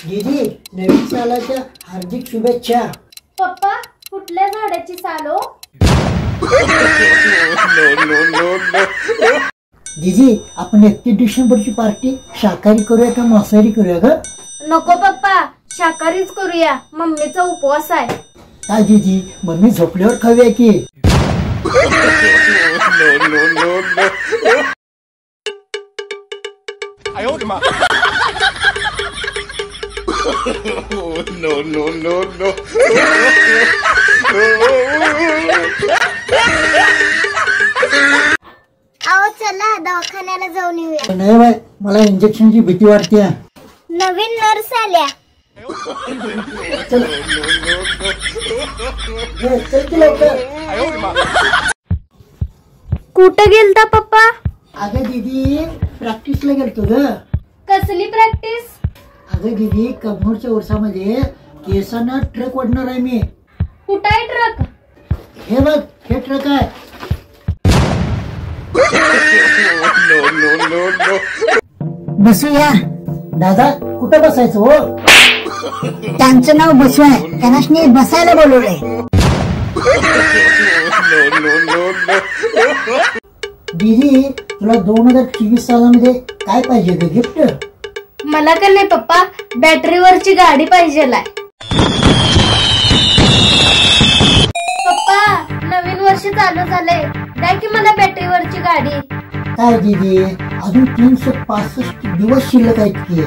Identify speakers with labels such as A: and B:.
A: दीदी नवीन सालाच्या हार्दिक शुभेच्छा।
B: पप्पा कुठल्या झाडाची साल हो?
A: दीदी आपण 31 डिसेंबरची पार्टी शाकाहारी करूया का मांसाहारी करूया ग?
B: नको पप्पा, शाकाहारीच करूया, मम्मीचा उपवास आहे।
A: काय दीदी मम्मी झोपल्यावर खाऊया की?
C: आओ चला दवाखान्याला जाऊन येऊया।
A: नाही बाय, मला इंजेक्शनची भीती वाटते।
C: नवीन नर्स आल्या।
A: चल चल की लवकर।
B: कुठं गेलता पप्पा?
A: अगं दीदी प्रॅक्टिसला गेलतो ग।
B: कसली प्रॅक्टिस?
A: अगं दीदी कबनूरच्या उर्सामध्ये केसांना ट्रक ओढणार आहे मी।
B: कुठं आहे ट्रक?
A: हे बघ, हे ट्रक आहे। बसूया। दादा कुठं बसायचं हो? त्यांचं नाव बसू आहे, त्यांना बसायला बोलवलंय। दीदी तुला 2024 सालामध्ये काय पाहिजे ग गिफ्ट?
B: मला का नाही पप्पा, बॅटरीवरची गाडी पाहिजेलाय। पप्पा नवीन वर्ष चालू झालंय, द्या की मला बॅटरीवरची गाडी।
A: काय दीदी अजून 365 दिवस शिल्लक आहेत की।